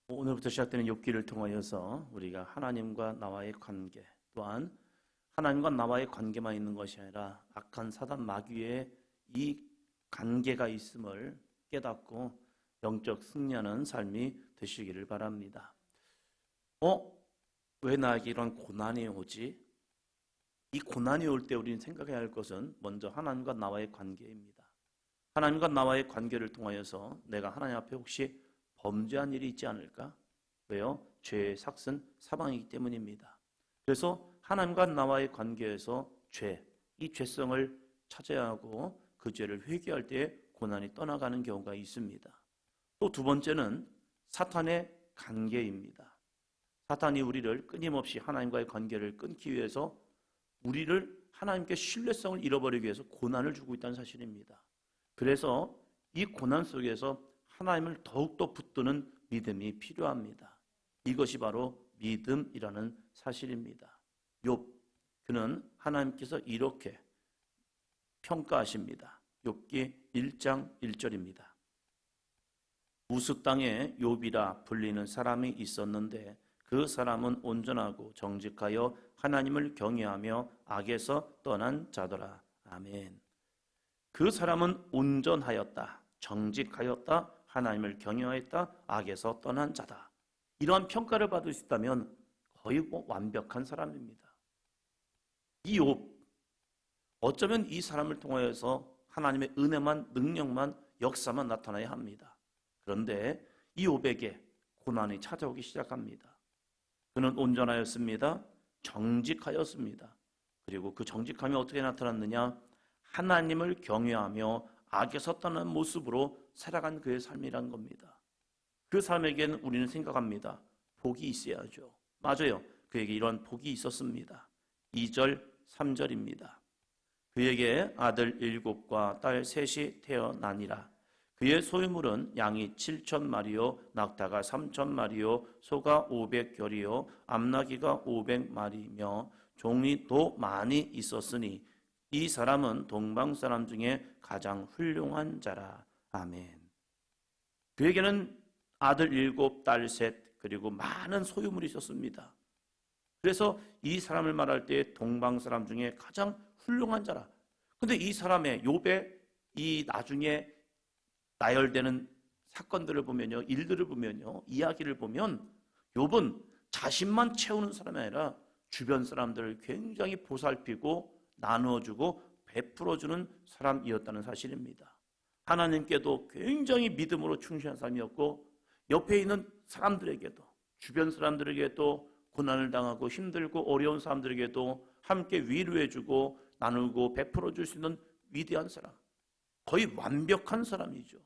오늘부터 시작되는 욥기를 통하여서 우리가 하나님과 나와의 관계, 또한 하나님과 나와의 관계만 있는 것이 아니라 악한 사단 마귀의 이 관계가 있음을 깨닫고 영적 승리하는 삶이 되시기를 바랍니다. 왜 나에게 이런 고난이 오지? 이 고난이 올 때 우리는 생각해야 할 것은 먼저 하나님과 나와의 관계입니다. 하나님과 나와의 관계를 통하여서 내가 하나님 앞에 혹시 범죄한 일이 있지 않을까? 왜요? 죄의 삭은 사망이기 때문입니다. 그래서 하나님과 나와의 관계에서 이 죄성을 찾아야 하고 그 죄를 회개할 때 고난이 떠나가는 경우가 있습니다. 또 두 번째는 사탄의 관계입니다. 사탄이 우리를 끊임없이 하나님과의 관계를 끊기 위해서 우리를 하나님께 신뢰성을 잃어버리기 위해서 고난을 주고 있다는 사실입니다. 그래서 이 고난 속에서 하나님을 더욱더 붙드는 믿음이 필요합니다. 이것이 바로 믿음이라는 사실입니다. 욥, 그는 하나님께서 이렇게 평가하십니다. 욥기 1장 1절입니다. 우스 땅에 욥이라 불리는 사람이 있었는데 그 사람은 온전하고 정직하여 하나님을 경외하며 악에서 떠난 자더라. 아멘. 그 사람은 온전하였다, 정직하였다, 하나님을 경외하였다, 악에서 떠난 자다. 이러한 평가를 받을 수 있다면 거의 완벽한 사람입니다. 이 욥, 어쩌면 이 사람을 통하여서 하나님의 은혜만, 능력만, 역사만 나타나야 합니다. 그런데 이 욥에게 고난이 찾아오기 시작합니다. 그는 온전하였습니다. 정직하였습니다. 그리고 그 정직함이 어떻게 나타났느냐? 하나님을 경외하며 악에서 떠난 모습으로 살아간 그의 삶이란 겁니다. 그 삶에게는 우리는 생각합니다. 복이 있어야죠. 맞아요. 그에게 이런 복이 있었습니다. 2절, 3절입니다. 그에게 아들 7과 딸 3이 태어나니라. 그의 소유물은 양이 7,000마리요, 낙타가 3,000마리요, 소가 500결이요, 암나귀가 500마리며 종이 또 많이 있었으니 이 사람은 동방 사람 중에 가장 훌륭한 자라. 아멘. 그에게는 아들 7, 딸 3, 그리고 많은 소유물이 있었습니다. 그래서 이 사람을 말할 때 동방 사람 중에 가장 훌륭한 자라. 근데 이 사람의 욥의 이 나중에 나열되는 사건들을 보면요, 일들을 보면요, 이야기를 보면 욥은 자신만 채우는 사람이 아니라 주변 사람들을 굉장히 보살피고 나누어주고 베풀어주는 사람이었다는 사실입니다. 하나님께도 굉장히 믿음으로 충실한 사람이었고 옆에 있는 사람들에게도, 주변 사람들에게도 고난을 당하고 힘들고 어려운 사람들에게도 함께 위로해주고 나누고 베풀어줄 수 있는 위대한 사람, 거의 완벽한 사람이죠.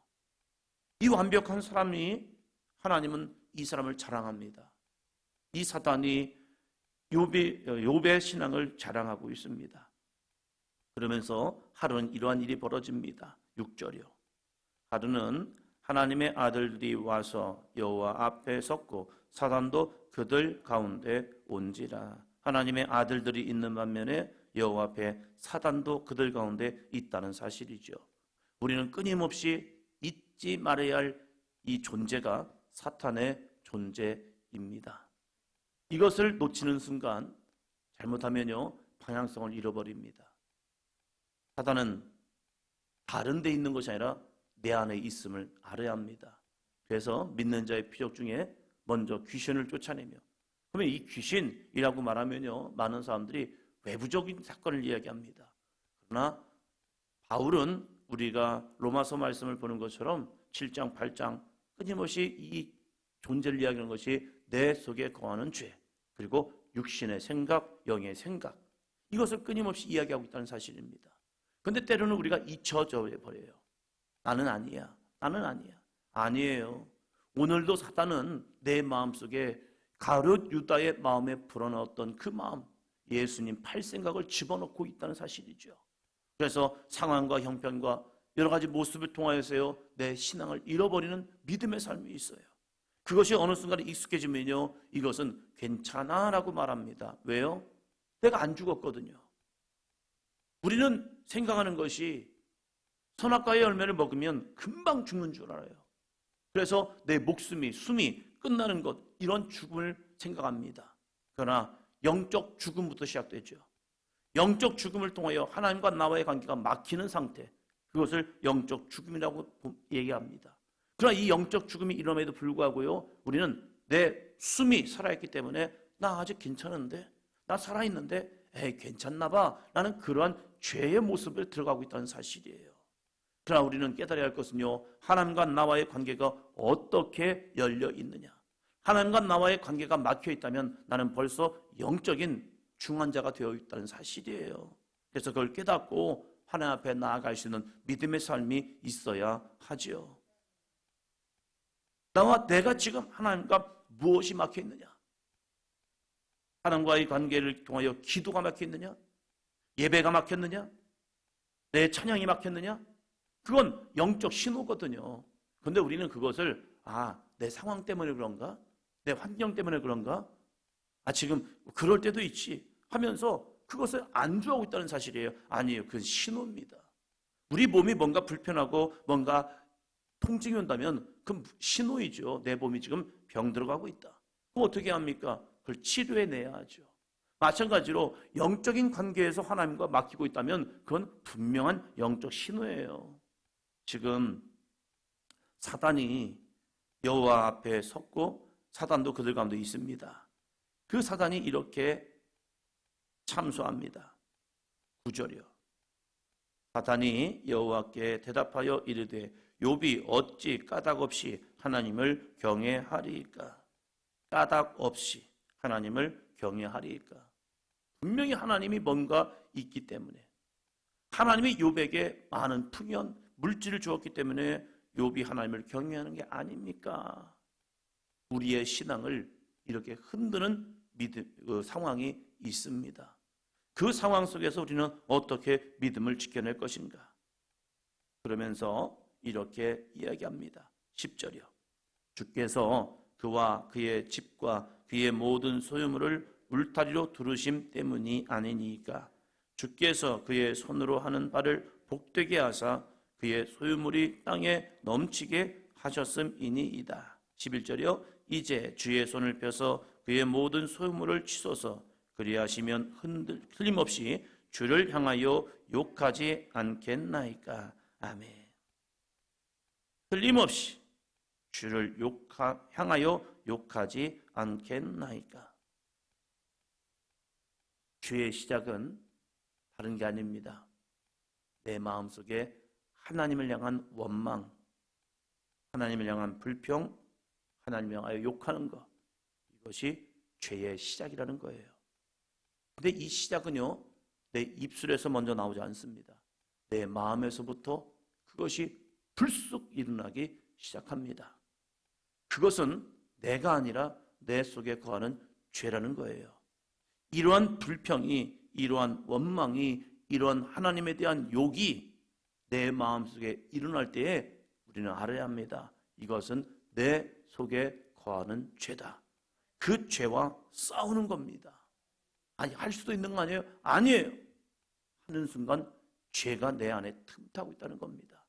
이 완벽한 사람이 하나님은 이 사람을 자랑합니다. 이 사단이 욥의 신앙을 자랑하고 있습니다. 그러면서 하루는 이러한 일이 벌어집니다. 6절이요. 하루는 하나님의 아들들이 와서 여호와 앞에 섰고 사단도 그들 가운데 온지라. 하나님의 아들들이 있는 반면에 여호와 앞에 사단도 그들 가운데 있다는 사실이죠. 우리는 끊임없이 잊지 말아야 할 이 존재가 사탄의 존재입니다. 이것을 놓치는 순간 잘못하면요, 방향성을 잃어버립니다. 사단은 다른 데 있는 것이 아니라 내 안에 있음을 알아야 합니다. 그래서 믿는 자의 피력 중에 먼저 귀신을 쫓아내며, 그러면 이 귀신이라고 말하면요, 많은 사람들이 외부적인 사건을 이야기합니다. 그러나 바울은 우리가 로마서 말씀을 보는 것처럼 7장, 8장 끊임없이 이 존재를 이야기하는 것이 내 속에 거하는 죄, 그리고 육신의 생각, 영의 생각, 이것을 끊임없이 이야기하고 있다는 사실입니다. 그런데 때로는 우리가 잊혀져 버려요. 나는 아니야. 나는 아니야. 아니에요. 오늘도 사단은 내 마음속에 가룟 유다의 마음에 불어넣었던 그 마음, 예수님 팔 생각을 집어넣고 있다는 사실이죠. 그래서 상황과 형편과 여러 가지 모습을 통하여서요, 내 신앙을 잃어버리는 믿음의 삶이 있어요. 그것이 어느 순간에 익숙해지면요, 이것은 괜찮아 라고 말합니다. 왜요? 내가 안 죽었거든요. 우리는 생각하는 것이 선악과의 열매를 먹으면 금방 죽는 줄 알아요. 그래서 내 목숨이, 숨이 끝나는 것, 이런 죽음을 생각합니다. 그러나 영적 죽음부터 시작되죠. 영적 죽음을 통하여 하나님과 나와의 관계가 막히는 상태, 그것을 영적 죽음이라고 얘기합니다. 그러나 이 영적 죽음이 이름에도 불구하고요, 우리는 내 숨이 살아있기 때문에 나 아직 괜찮은데, 나 살아있는데 에이 괜찮나 봐 라는 그러한 죄의 모습을 들어가고 있다는 사실이에요. 그러나 우리는 깨달아야 할 것은요, 하나님과 나와의 관계가 어떻게 열려 있느냐. 하나님과 나와의 관계가 막혀 있다면 나는 벌써 영적인 중환자가 되어 있다는 사실이에요. 그래서 그걸 깨닫고 하나님 앞에 나아갈 수 있는 믿음의 삶이 있어야 하지요. 내가 지금 하나님과 무엇이 막혀 있느냐? 하나님과의 관계를 통하여 기도가 막혀 있느냐? 예배가 막혔느냐? 내 찬양이 막혔느냐? 그건 영적 신호거든요. 그런데 우리는 그것을 내 상황 때문에 그런가? 내 환경 때문에 그런가? 지금 그럴 때도 있지 하면서 그것을 안주하고 있다는 사실이에요. 아니에요. 그건 신호입니다. 우리 몸이 뭔가 불편하고 뭔가 통증이 온다면 그건 신호이죠. 내 몸이 지금 병 들어가고 있다. 그럼 어떻게 합니까? 그걸 치료해내야 하죠. 마찬가지로 영적인 관계에서 하나님과 막히고 있다면 그건 분명한 영적 신호예요. 지금 사단이 여호와 앞에 섰고 사단도 그들 가운데 있습니다. 그 사단이 이렇게 참소합니다. 9절이요. 사단이 여호와께 대답하여 이르되 욥이 어찌 까닭 없이 하나님을 경외하리이까? 까닭 없이 하나님을 경외하리이까? 분명히 하나님이 뭔가 있기 때문에, 하나님이 욥에게 많은 풍연, 물질을 주었기 때문에 욥이 하나님을 경외하는 게 아닙니까? 우리의 신앙을 이렇게 흔드는 상황이 있습니다. 그 상황 속에서 우리는 어떻게 믿음을 지켜낼 것인가? 그러면서 이렇게 이야기합니다. 10절이요. 주께서 그와 그의 집과 그의 모든 소유물을 울타리로 두르심 때문이 아니니까. 주께서 그의 손으로 하는 바를 복되게 하사 그의 소유물이 땅에 넘치게 하셨음이니이다. 11절이요. 이제 주의 손을 펴서 그의 모든 소유물을 치소서. 그리하시면 틀림없이 주를 향하여 욕하지 않겠나이까. 아멘. 틀림없이 주를 향하여 욕하지 않겠나이까. 죄의 시작은 다른 게 아닙니다. 내 마음속에 하나님을 향한 원망, 하나님을 향한 불평, 하나님을 향하여 욕하는 것, 이것이 죄의 시작이라는 거예요. 근데 이 시작은요, 내 입술에서 먼저 나오지 않습니다. 내 마음에서부터 그것이 불쑥 일어나기 시작합니다. 그것은 내가 아니라 내 속에 거하는 죄라는 거예요. 이러한 불평이, 이러한 원망이, 이러한 하나님에 대한 욕이 내 마음속에 일어날 때에 우리는 알아야 합니다. 이것은 내 속에 거하는 죄다. 그 죄와 싸우는 겁니다. 아니, 할 수도 있는 거 아니에요? 아니에요. 하는 순간 죄가 내 안에 틈타고 있다는 겁니다.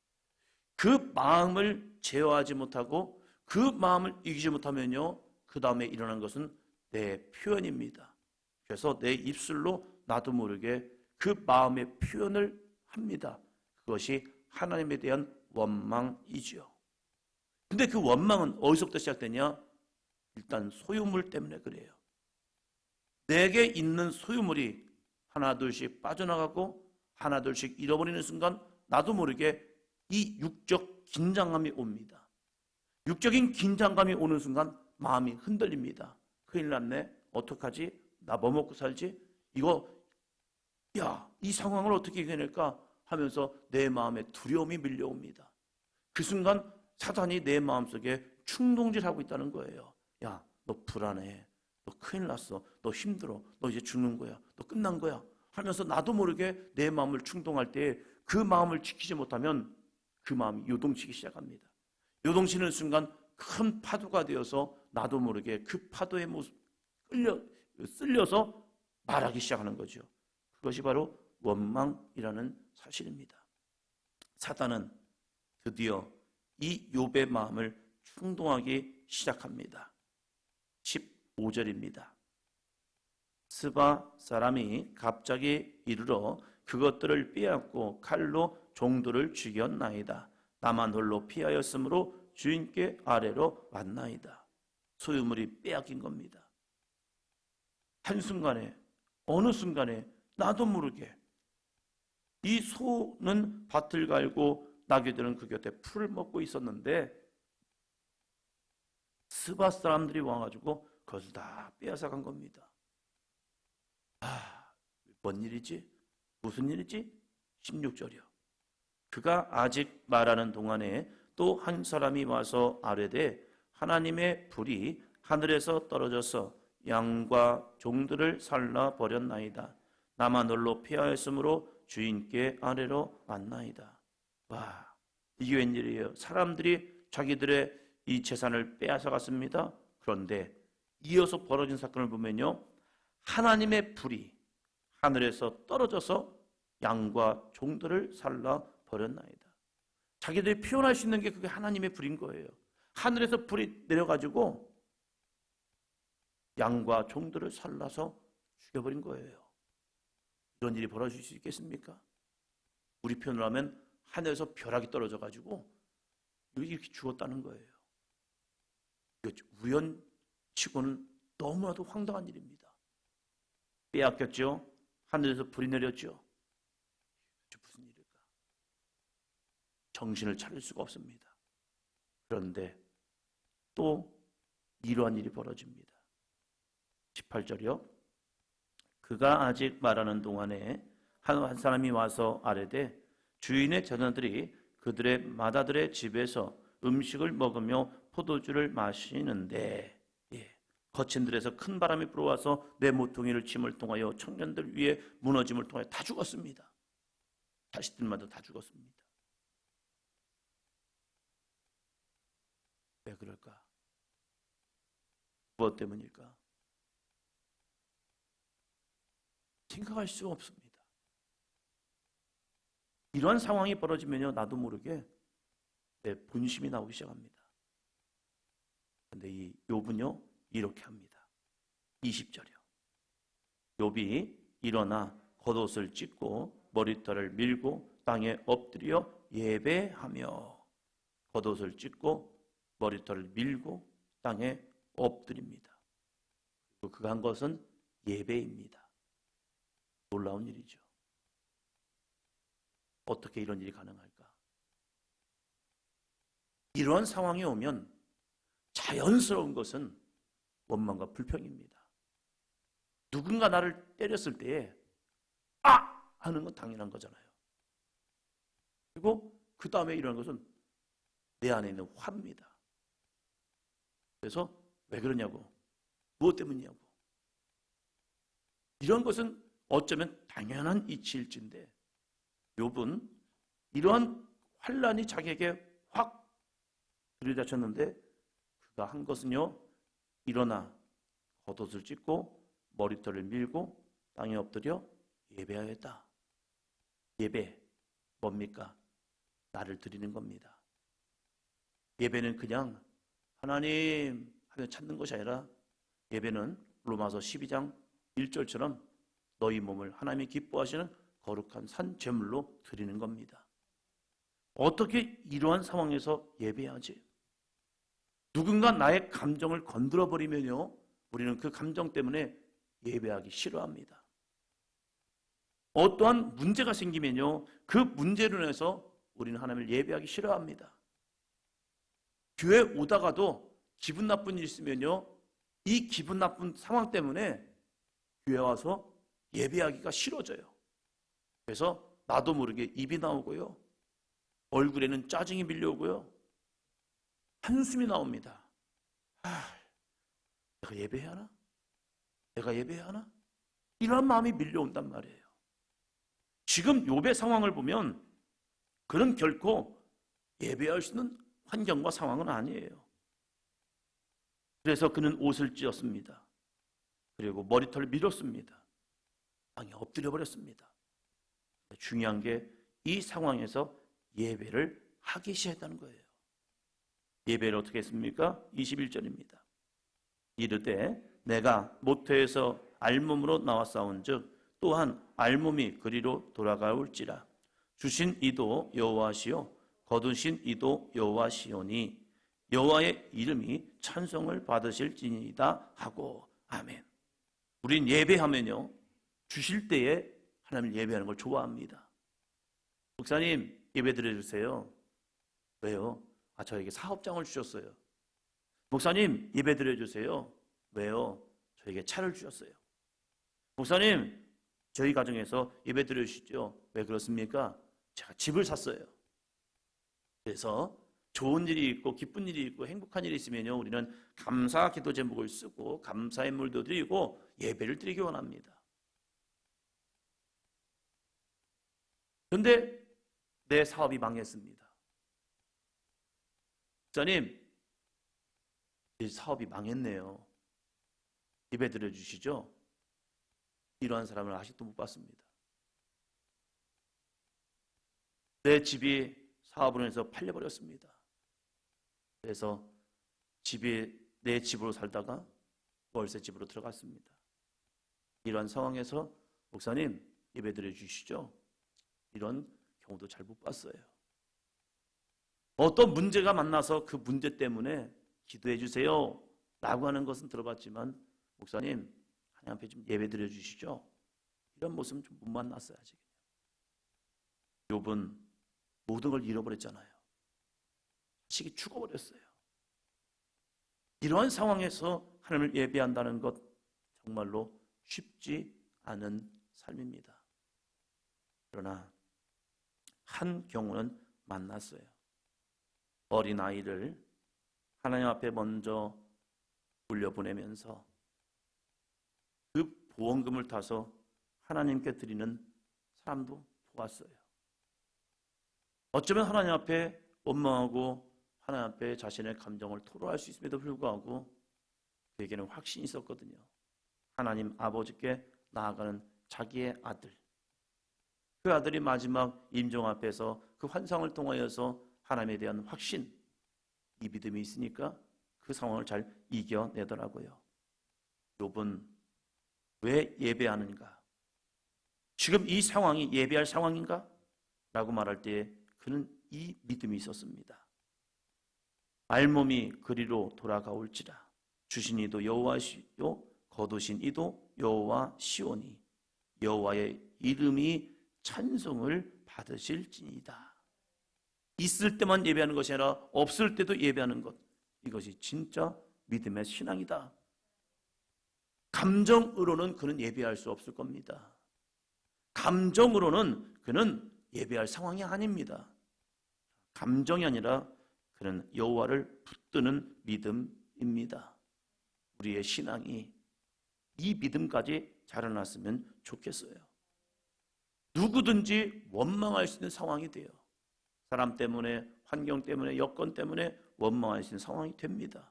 그 마음을 제어하지 못하고 그 마음을 이기지 못하면요, 그 다음에 일어나는 것은 내 표현입니다. 그래서 내 입술로 나도 모르게 그 마음의 표현을 합니다. 그것이 하나님에 대한 원망이지요. 근데 그 원망은 어디서부터 시작되냐? 일단 소유물 때문에 그래요. 내게 있는 소유물이 하나 둘씩 빠져나가고 하나 둘씩 잃어버리는 순간 나도 모르게 이 육적 긴장감이 옵니다. 육적인 긴장감이 오는 순간 마음이 흔들립니다. 큰일 났네. 어떡하지? 나 뭐 먹고 살지? 이 상황을 어떻게 이겨낼까? 하면서 내 마음에 두려움이 밀려옵니다. 그 순간 사단이 내 마음속에 충동질하고 있다는 거예요. 야, 너 불안해. 너 큰일 났어. 너 힘들어. 너 이제 죽는 거야. 너 끝난 거야. 하면서 나도 모르게 내 마음을 충동할 때 그 마음을 지키지 못하면 그 마음이 요동치기 시작합니다. 요동치는 순간 큰 파도가 되어서 나도 모르게 그 파도의 모습 쓸려서 말하기 시작하는 거죠. 그것이 바로 원망이라는 사실입니다. 사단은 드디어 이 욥의 마음을 충동하기 시작합니다. 15절입니다. 스바 사람이 갑자기 이르러 그것들을 빼앗고 칼로 종들을 죽였나이다. 나만 홀로 피하였으므로 주인께 아래로 왔나이다. 소유물이 빼앗긴 겁니다. 한순간에, 어느 순간에 나도 모르게 이 소는 밭을 갈고 나귀들은 그 곁에 풀을 먹고 있었는데 스바 사람들이 와가지고 그것을 다 빼앗아 간 겁니다. 뭔 일이지? 무슨 일이지? 16절이요. 그가 아직 말하는 동안에 또 한 사람이 와서 아뢰되 하나님의 불이 하늘에서 떨어져서 양과 종들을 살라 버렸나이다. 나만 홀로 피하였으므로 주인께 아래로 왔나이다. 와, 이게 웬일이에요? 사람들이 자기들의 이 재산을 빼앗아 갔습니다. 그런데 이어서 벌어진 사건을 보면요, 하나님의 불이 하늘에서 떨어져서 양과 종들을 살라 버렸나이다. 자기들이 표현할 수 있는 게 그게 하나님의 불인 거예요. 하늘에서 불이 내려가지고 양과 종들을 살라서 죽여버린 거예요. 이런 일이 벌어질 수 있겠습니까? 우리 표현을 하면 하늘에서 벼락이 떨어져가지고 이렇게 죽었다는 거예요. 우연치고는 너무나도 황당한 일입니다. 빼앗겼죠? 하늘에서 불이 내렸죠? 무슨 일일까? 정신을 차릴 수가 없습니다. 그런데 또 이러한 일이 벌어집니다. 18절이요. 그가 아직 말하는 동안에 한 사람이 와서 아뢰되 주인의 자녀들이 그들의 마다들의 집에서 음식을 먹으며 포도주를 마시는데, 거친 들에서 큰 바람이 불어와서 내 모퉁이를 짐을 통하여 청년들 위에 무너짐을 통하여 다 죽었습니다. 자식들마다 다 죽었습니다. 왜 그럴까? 무엇 때문일까? 생각할 수 없습니다. 이러한 상황이 벌어지면요, 나도 모르게 내 본심이 나오기 시작합니다. 그런데 이 욥은요 이렇게 합니다. 20절이요. 욥이 일어나 겉옷을 찢고 머리털을 밀고 땅에 엎드려 예배하며, 겉옷을 찢고 머리털을 밀고 땅에 엎드립니다. 그리고 그가 한 것은 예배입니다. 놀라운 일이죠. 어떻게 이런 일이 가능할까? 이런 상황이 오면 자연스러운 것은 원망과 불평입니다. 누군가 나를 때렸을 때에 아! 하는 건 당연한 거잖아요. 그리고 그 다음에 일어나는 것은 내 안에 있는 화입니다. 그래서 왜 그러냐고, 무엇 때문이냐고. 이런 것은 어쩌면 당연한 이치일진데 욥은 이러한 환란이 자기에게 확 들이닥쳤는데 그가 한 것은요, 일어나 겉옷을 찢고 머리털을 밀고 땅에 엎드려 예배하였다. 예배 뭡니까? 나를 드리는 겁니다. 예배는 그냥 하나님 하며 찾는 것이 아니라 예배는 로마서 12장 1절처럼 너희 몸을 하나님이 기뻐하시는 거룩한 산 제물로 드리는 겁니다. 어떻게 이러한 상황에서 예배하지? 누군가 나의 감정을 건드려 버리면요, 우리는 그 감정 때문에 예배하기 싫어합니다. 어떠한 문제가 생기면요, 그 문제로 인해서 우리는 하나님을 예배하기 싫어합니다. 교회 오다가도 기분 나쁜 일 있으면요, 이 기분 나쁜 상황 때문에 교회 와서 예배하기가 싫어져요. 그래서 나도 모르게 입이 나오고요, 얼굴에는 짜증이 밀려오고요, 한숨이 나옵니다. 내가 예배해야 하나? 내가 예배해야 하나? 이런 마음이 밀려온단 말이에요. 지금 욥의 상황을 보면 그는 결코 예배할 수 있는 환경과 상황은 아니에요. 그래서 그는 옷을 찢었습니다. 그리고 머리털을 밀었습니다. 땅에 엎드려 버렸습니다. 중요한 게 이 상황에서 예배를 하기 시작했다는 거예요. 예배를 어떻게 했습니까? 21절입니다. 이르되 내가 모태에서 알몸으로 나왔사온즉 또한 알몸이 그리로 돌아가올지라. 주신 이도 여호와시요 거두신 이도 여호와시오니 여호와의 이름이 찬송을 받으실지니이다 하고. 아멘. 우린 예배하면요, 주실 때에 하나님을 예배하는 걸 좋아합니다. 목사님 예배 드려주세요. 왜요? 저에게 사업장을 주셨어요. 목사님 예배 드려주세요. 왜요? 저에게 차를 주셨어요. 목사님 저희 가정에서 예배 드려주시죠. 왜 그렇습니까? 제가 집을 샀어요. 그래서 좋은 일이 있고 기쁜 일이 있고 행복한 일이 있으면요, 우리는 감사 기도 제목을 쓰고 감사의 물도 드리고 예배를 드리기 원합니다. 그런데 내 사업이 망했습니다. 목사님, 이 사업이 망했네요. 예배 드려주시죠? 이러한 사람을 아직도 못 봤습니다. 내 집이 사업으로 해서 팔려버렸습니다. 그래서 내 집으로 살다가 월세집으로 들어갔습니다. 이러한 상황에서 목사님 예배 드려주시죠? 이런 경우도 잘 못 봤어요. 어떤 문제가 만나서 그 문제 때문에 기도해 주세요 라고 하는 것은 들어봤지만, 목사님 하나님 앞에 좀 예배 드려 주시죠, 이런 모습은 좀 못 만났어요. 아직. 욥은 모든 걸 잃어버렸잖아요. 자식이 죽어버렸어요. 이러한 상황에서 하나님을 예배한다는 것 정말로 쉽지 않은 삶입니다. 그러나 한 경우는 만났어요. 어린아이를 하나님 앞에 먼저 돌려보내면서 그 보험금을 타서 하나님께 드리는 사람도 보았어요. 어쩌면 하나님 앞에 원망하고 하나님 앞에 자신의 감정을 토로할 수 있음에도 불구하고 그에게는 확신이 있었거든요. 하나님 아버지께 나아가는 자기의 아들, 그 아들이 마지막 임종 앞에서 그 환상을 통하여서 하나님에 대한 확신, 이 믿음이 있으니까 그 상황을 잘 이겨내더라고요. 욥은 왜 예배하는가? 지금 이 상황이 예배할 상황인가? 라고 말할 때 그는 이 믿음이 있었습니다. 알몸이 그리로 돌아가올지라. 주신 이도 여호와시요 거두신 이도 여호와시오니 여호와의 이름이 찬송을 받으실지니이다. 있을 때만 예배하는 것이 아니라 없을 때도 예배하는 것, 이것이 진짜 믿음의 신앙이다. 감정으로는 그는 예배할 수 없을 겁니다. 감정으로는 그는 예배할 상황이 아닙니다. 감정이 아니라 그는 여호와를 붙드는 믿음입니다. 우리의 신앙이 이 믿음까지 자라났으면 좋겠어요. 누구든지 원망할 수 있는 상황이 돼요. 사람 때문에, 환경 때문에, 여건 때문에 원망할 수 있는 상황이 됩니다.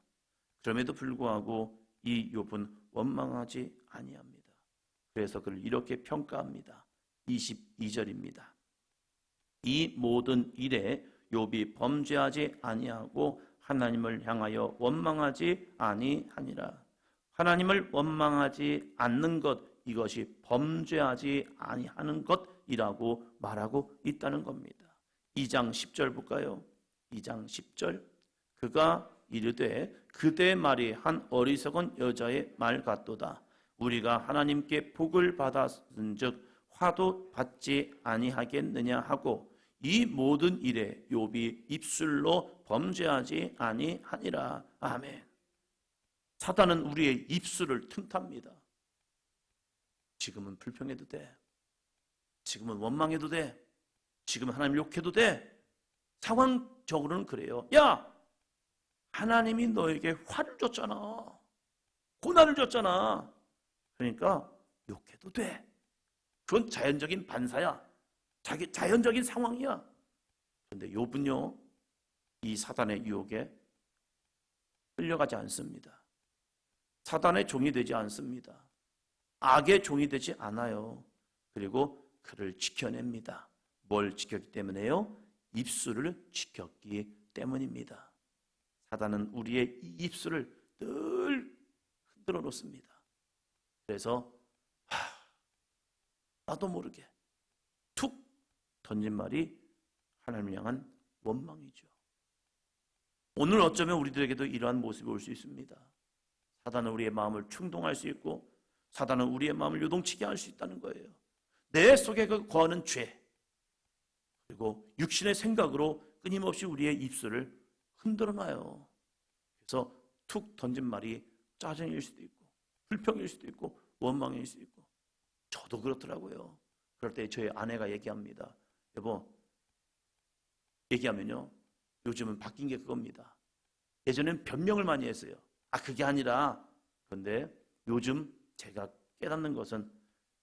그럼에도 불구하고 이 욥은 원망하지 아니합니다. 그래서 그를 이렇게 평가합니다. 22절입니다. 이 모든 일에 욥이 범죄하지 아니하고 하나님을 향하여 원망하지 아니하니라. 하나님을 원망하지 않는 것, 이것이 범죄하지 아니하는 것이라고 말하고 있다는 겁니다. 2장 10절 볼까요? 2장 10절. 그가 이르되 그대의 말이 한 어리석은 여자의 말 같도다. 우리가 하나님께 복을 받았은즉 화도 받지 아니하겠느냐 하고 이 모든 일에 욥이 입술로 범죄하지 아니하니라. 아멘. 사단은 우리의 입술을 틈탑니다. 지금은 불평해도 돼. 지금은 원망해도 돼. 지금 하나님 욕해도 돼. 상황적으로는 그래요. 야! 하나님이 너에게 화를 줬잖아. 고난을 줬잖아. 그러니까 욕해도 돼. 그건 자연적인 반사야. 자연적인 상황이야. 그런데 욥은요, 이 사단의 유혹에 끌려가지 않습니다. 사단의 종이 되지 않습니다. 악의 종이 되지 않아요. 그리고 그를 지켜냅니다. 뭘 지켰기 때문에요? 입술을 지켰기 때문입니다. 사단은 우리의 이 입술을 늘 흔들어 놓습니다. 그래서 나도 모르게 툭 던진 말이 하나님을 향한 원망이죠. 오늘 어쩌면 우리들에게도 이러한 모습이 올 수 있습니다. 사단은 우리의 마음을 충동할 수 있고 사단은 우리의 마음을 요동치게 할 수 있다는 거예요. 내 속에 그 거하는 죄 그리고 육신의 생각으로 끊임없이 우리의 입술을 흔들어 놔요. 그래서 툭 던진 말이 짜증일 수도 있고 불평일 수도 있고 원망일 수도 있고 저도 그렇더라고요. 그럴 때 저희 아내가 얘기합니다. 여보, 얘기하면요 요즘은 바뀐 게 그겁니다. 예전엔 변명을 많이 했어요. 그게 아니라 근데 요즘 제가 깨닫는 것은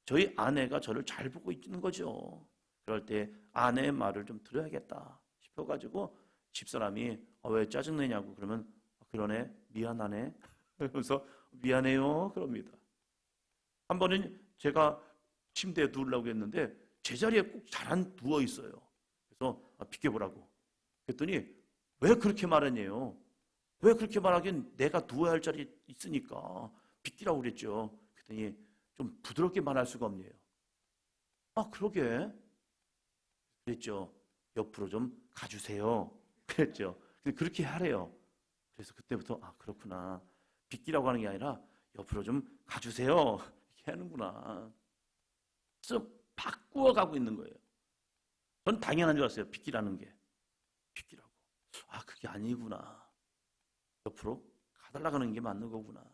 저희 아내가 저를 잘 보고 있는 거죠. 그럴 때 아내의 말을 좀 들어야겠다 싶어가지고 집사람이 왜 짜증내냐고 그러면 그러네 미안하네 그래서 미안해요 그럽니다. 한 번은 제가 침대에 누우려고 했는데 제자리에 꼭 잘 안 누워 있어요. 그래서 비켜보라고 그랬더니 왜 그렇게 말하냐요. 왜 그렇게 말하긴 내가 누워야 할 자리 있으니까 비키라고 그랬죠. 그랬더니 좀 부드럽게 말할 수가 없네요. 그러게 그랬죠. 옆으로 좀 가주세요 그랬죠. 그렇게 하래요. 그래서 그때부터 그렇구나 비키라고 하는 게 아니라 옆으로 좀 가주세요 이렇게 하는구나. 그래서 바꾸어 가고 있는 거예요. 전 당연한 줄 알았어요. 비키라는 게 비키라고. 그게 아니구나. 옆으로 가달라고 하는 게 맞는 거구나.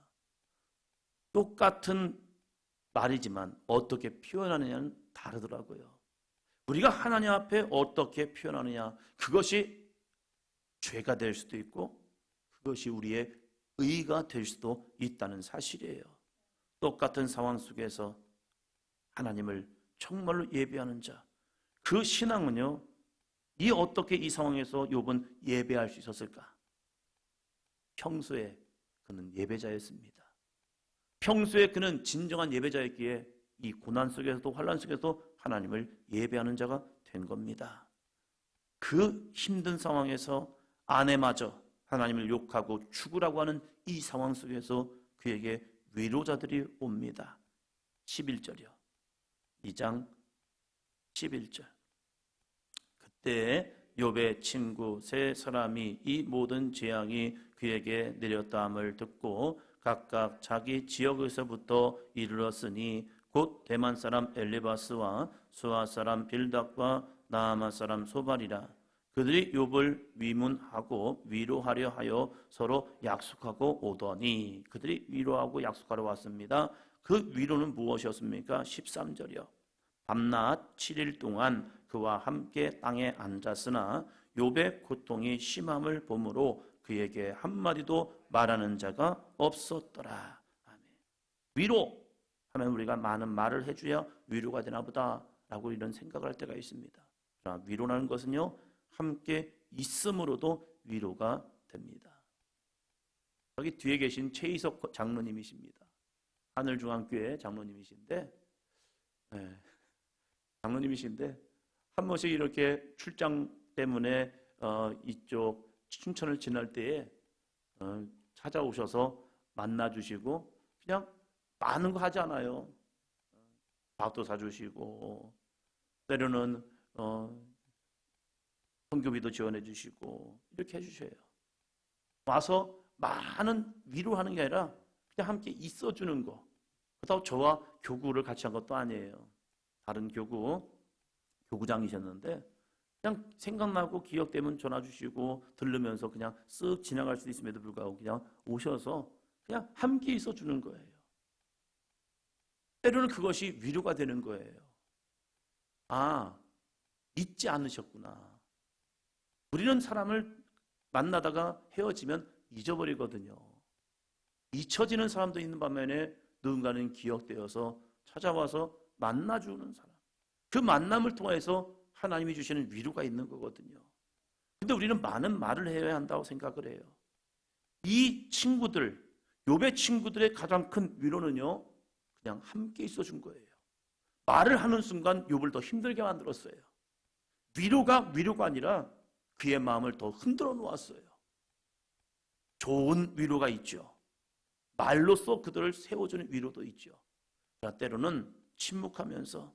똑같은 말이지만 어떻게 표현하느냐는 다르더라고요. 우리가 하나님 앞에 어떻게 표현하느냐 그것이 죄가 될 수도 있고 그것이 우리의 의가 될 수도 있다는 사실이에요. 똑같은 상황 속에서 하나님을 정말로 예배하는 자, 그 신앙은요 어떻게 이 상황에서 욥은 예배할 수 있었을까? 평소에 그는 예배자였습니다. 평소에 그는 진정한 예배자였기에 이 고난 속에서도 환난 속에서도 하나님을 예배하는 자가 된 겁니다. 그 힘든 상황에서 아내마저 하나님을 욕하고 죽으라고 하는 이 상황 속에서 그에게 위로자들이 옵니다. 11절이요. 2장 11절. 그때 욥의 친구 세 사람이 이 모든 재앙이 그에게 내렸다함을 듣고 각각 자기 지역에서부터 이르렀으니 곧 대만 사람 엘리바스와 수아 사람 빌닷과 나아마 사람 소발이라. 그들이 욥을 위문하고 위로하려 하여 서로 약속하고 오더니 그들이 위로하고 약속하러 왔습니다. 그 위로는 무엇이었습니까? 13절이요. 밤낮 7일 동안 그와 함께 땅에 앉았으나 욥의 고통이 심함을 보므로 그에게 한마디도 말하는 자가 없었더라. 아멘. 위로 하면 우리가 많은 말을 해줘야 위로가 되나 보다 라고 이런 생각을 할 때가 있습니다. 그러나 위로라는 것은요 함께 있음으로도 위로가 됩니다. 여기 뒤에 계신 최희석 장로님이십니다. 하늘중앙교회 장로님이신데 한 번씩 이렇게 출장 때문에 이쪽 춘천을 지날 때에 찾아오셔서 만나주시고 그냥 많은 거 하지 않아요. 밥도 사주시고 때로는 선교비도 지원해 주시고 이렇게 해주셔요. 와서 많은 위로하는 게 아니라 그냥 함께 있어주는 거. 그렇다고 저와 교구를 같이 한 것도 아니에요. 다른 교구장이셨는데 그냥 생각나고 기억되면 전화 주시고 들르면서 그냥 쓱 지나갈 수도 있음에도 불구하고 그냥 오셔서 그냥 함께 있어주는 거예요. 때로는 그것이 위로가 되는 거예요. 잊지 않으셨구나. 우리는 사람을 만나다가 헤어지면 잊어버리거든요. 잊혀지는 사람도 있는 반면에 누군가는 기억되어서 찾아와서 만나주는 사람. 그 만남을 통해서 하나님이 주시는 위로가 있는 거거든요. 근데 우리는 많은 말을 해야 한다고 생각을 해요. 이 친구들, 욥의 친구들의 가장 큰 위로는요, 그냥 함께 있어준 거예요. 말을 하는 순간 욥을 더 힘들게 만들었어요. 위로가 아니라 그의 마음을 더 흔들어 놓았어요. 좋은 위로가 있죠. 말로써 그들을 세워주는 위로도 있죠. 때로는 침묵하면서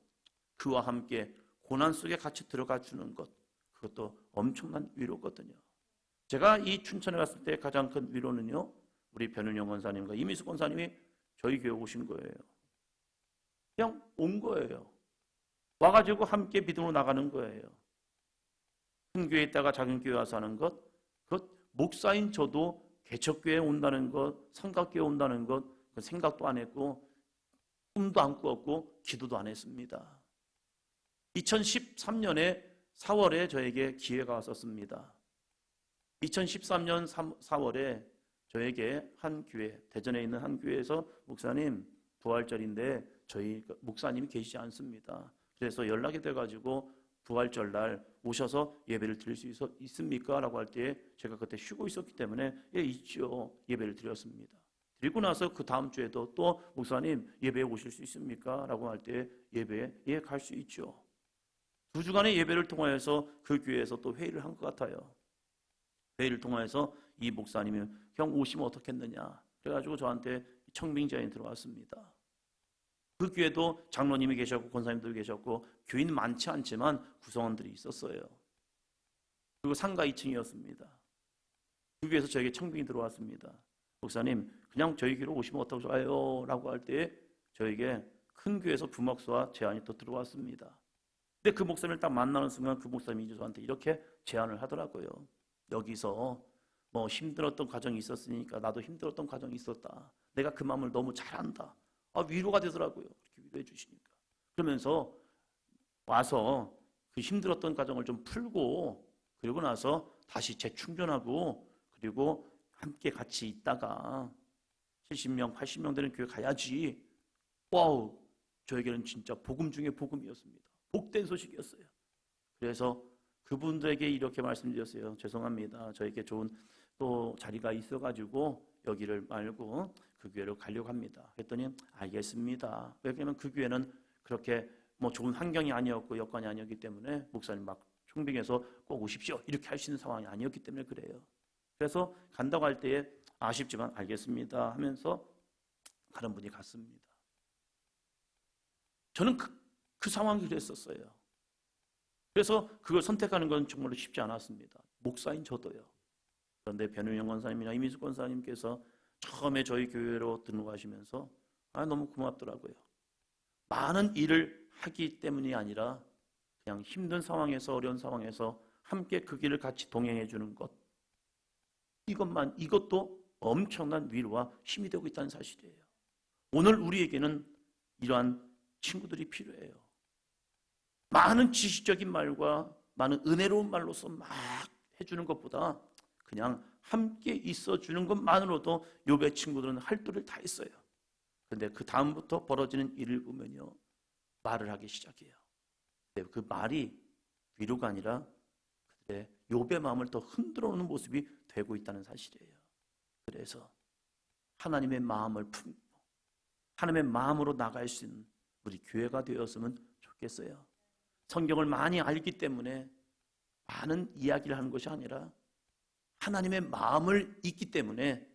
그와 함께 고난 속에 같이 들어가 주는 것, 그것도 엄청난 위로거든요. 제가 이 춘천에 갔을 때 가장 큰 위로는요, 우리 변은영 권사님과 이미숙 권사님이 저희 교회 오신 거예요. 그냥 온 거예요. 와가지고 함께 믿음으로 나가는 거예요. 큰 교회에 있다가 작은 교회 와서 하는 것, 그것 목사인 저도 개척교회에 온다는 것, 삼각교회에 온다는 것, 그 생각도 안 했고 꿈도 안 꾸었고 기도도 안 했습니다. 2013년에 4월에 저에게 기회가 왔었습니다. 2013년 4월에 저에게 한 교회, 대전에 있는 한 교회에서 목사님 부활절인데 저희 목사님이 계시지 않습니다. 그래서 연락이 돼가지고 부활절 날 오셔서 예배를 드릴 수 있습니까? 라고 할 때 제가 그때 쉬고 있었기 때문에 예, 있죠. 예배를 드렸습니다. 그리고 나서 그 다음 주에도 또 목사님 예배에 오실 수 있습니까? 라고 할 때 예배에 예, 갈 수 있죠. 2주간의 예배를 통하여서 그 교회에서 또 회의를 한 것 같아요. 회의를 통하여서 이 목사님이 형 오시면 어떻겠느냐 그래가지고 저한테 청빙제안이 들어왔습니다. 그 교회도 장로님이 계셨고 권사님도 계셨고 교인 많지 않지만 구성원들이 있었어요. 그리고 상가 2층이었습니다. 그 교회에서 저에게 청빙이 들어왔습니다. 목사님 그냥 저희 교회로 오시면 어떨까요? 라고 할 때 저에게 큰 교회에서 부목사와 제안이 또 들어왔습니다. 근데 그 목사님을 딱 만나는 순간 그 목사님이 저한테 이렇게 제안을 하더라고요. 여기서 뭐 힘들었던 과정이 있었으니까 나도 힘들었던 과정이 있었다. 내가 그 마음을 너무 잘한다. 위로가 되더라고요. 그렇게 위로해 주시니까. 그러면서 와서 그 힘들었던 과정을 좀 풀고 그리고 나서 다시 재충전하고 그리고 함께 같이 있다가 70명, 80명 되는 교회 가야지. 와우, 저에게는 진짜 복음 중에 복음이었습니다. 복된 소식이었어요. 그래서 그분들에게 이렇게 말씀드렸어요. 죄송합니다. 저에게 좋은 또 자리가 있어가지고 여기를 말고 그 교회로 가려고 합니다. 그랬더니 알겠습니다. 왜냐하면 그 교회는 그렇게 뭐 좋은 환경이 아니었고 여건이 아니었기 때문에 목사님 막 총빙해서 꼭 오십시오 이렇게 할 수 있는 상황이 아니었기 때문에 그래요. 그래서 간다고 할 때에 아쉽지만 알겠습니다 하면서 다른 분이 갔습니다. 저는 그 상황이 그랬었어요. 그래서 그걸 선택하는 건 정말로 쉽지 않았습니다. 목사인 저도요. 그런데 변은영 권사님이나 이미숙 권사님께서 처음에 저희 교회로 등록하시면서 너무 고맙더라고요. 많은 일을 하기 때문이 아니라 그냥 힘든 상황에서 어려운 상황에서 함께 그 길을 같이 동행해 주는 것 이것도 엄청난 위로와 힘이 되고 있다는 사실이에요. 오늘 우리에게는 이러한 친구들이 필요해요. 많은 지식적인 말과 많은 은혜로운 말로서 막 해주는 것보다 그냥 함께 있어주는 것만으로도 욥의 친구들은 할도를 다 했어요. 그런데 그 다음부터 벌어지는 일을 보면요, 말을 하기 시작해요. 근데 그 말이 위로가 아니라 그들의 욥의 마음을 더 흔들어 놓는 모습이 되고 있다는 사실이에요. 그래서 하나님의 마음을 품고 하나님의 마음으로 나갈 수 있는 우리 교회가 되었으면 좋겠어요. 성경을 많이 알기 때문에 많은 이야기를 하는 것이 아니라 하나님의 마음을 잊기 때문에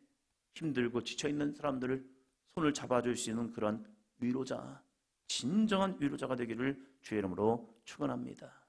힘들고 지쳐있는 사람들을 손을 잡아줄 수 있는 그런 위로자, 진정한 위로자가 되기를 주의 이름으로 축원합니다.